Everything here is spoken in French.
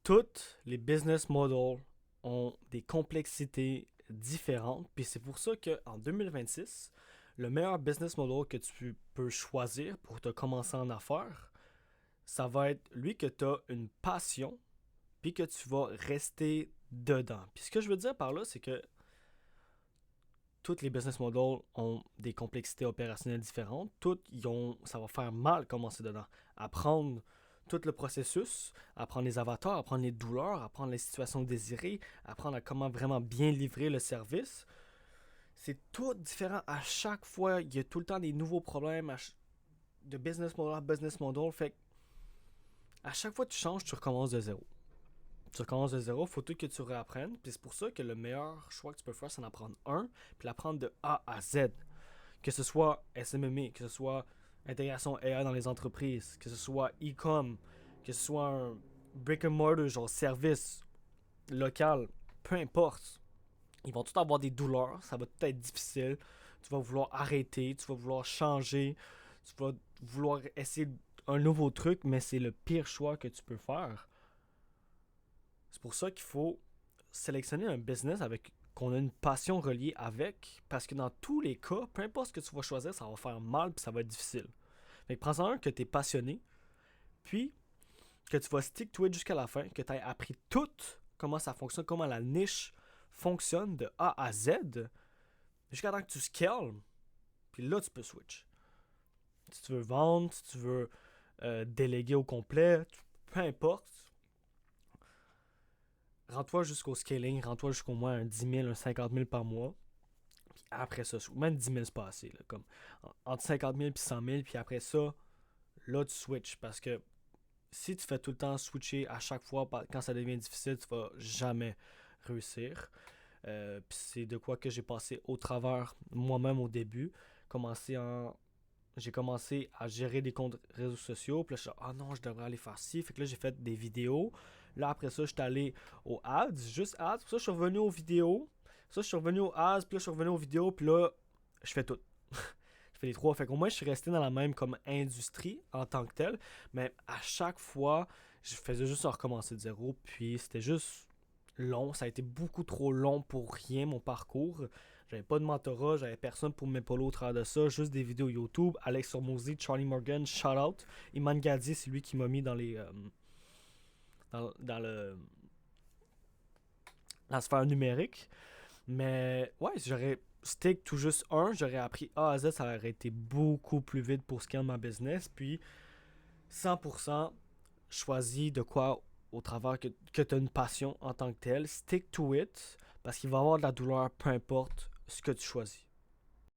Toutes les business models ont des complexités différentes, puis c'est pour ça qu'en 2026, le meilleur business model que tu peux choisir pour te commencer en affaires, ça va être lui que tu as une passion, puis que tu vas rester dedans. Puis ce que je veux dire par là, c'est que tous les business models ont des complexités opérationnelles différentes. Ça va faire mal commencer dedans. Apprendre tout le processus, apprendre les avatars, apprendre les douleurs, apprendre les situations désirées, apprendre à comment vraiment bien livrer le service. C'est tout différent à chaque fois. Il y a tout le temps des nouveaux problèmes de business model à business model. Fait que à chaque fois que tu changes, tu recommences de zéro. Tu recommences de zéro, il faut tout que tu réapprennes. Puis c'est pour ça que le meilleur choix que tu peux faire, c'est d'en prendre un, puis l'apprendre de A à Z. Que ce soit SMME, que ce soit intégration AI dans les entreprises, que ce soit e-com, que ce soit un brick and mortar, genre service local, peu importe. Ils vont tous avoir des douleurs, ça va tout être difficile. Tu vas vouloir arrêter, tu vas vouloir changer, tu vas vouloir essayer un nouveau truc, mais c'est le pire choix que tu peux faire. C'est pour ça qu'il faut sélectionner un business avec qu'on a une passion reliée avec, parce que dans tous les cas, peu importe ce que tu vas choisir, ça va faire mal puis ça va être difficile. Fait que prends-en un que tu es passionné, puis que tu vas stick to it jusqu'à la fin, que tu aies appris tout comment ça fonctionne, comment la niche fonctionne de A à Z, jusqu'à temps que tu scales, puis là tu peux switch. Si tu veux vendre, si tu veux déléguer au complet, peu importe, rends-toi jusqu'au scaling, rends-toi jusqu'au moins un 10 000, un 50 000 par mois. Puis après ça, même 10 000 c'est pas assez. Là, comme entre 50 000 et 100 000, puis après ça, là tu switches. Parce que si tu fais tout le temps switcher à chaque fois quand ça devient difficile, tu vas jamais réussir. Puis c'est de quoi que j'ai passé au travers moi-même au début. J'ai commencé à gérer des comptes réseaux sociaux. Puis là, je suis ah non, je devrais aller faire ci. Fait que là, j'ai fait des vidéos. Là, après ça, je suis allé aux ads, juste ads. Puis ça, je suis revenu aux vidéos. Ça, je suis revenu aux ads. Puis là, je suis revenu aux vidéos. Puis là, je fais tout. Je fais les trois. Fait qu'au moins, je suis resté dans la même comme industrie en tant que telle. Mais à chaque fois, je faisais juste recommencer de zéro. Puis c'était juste long. Ça a été beaucoup trop long pour rien, mon parcours. J'avais pas de mentorat, j'avais personne pour m'épauler au travers de ça. Juste des vidéos YouTube. Alex Hormozy, Charlie Morgan, shout out. Iman Gadi, c'est lui qui m'a mis dans les. Dans la sphère numérique. Mais ouais, si j'aurais stick tout juste un, j'aurais appris A à Z, ça aurait été beaucoup plus vite pour scaler ma business. Puis 100% choisis de quoi au travers que tu as une passion en tant que telle. Stick to it parce qu'il va y avoir de la douleur peu importe ce que tu choisis.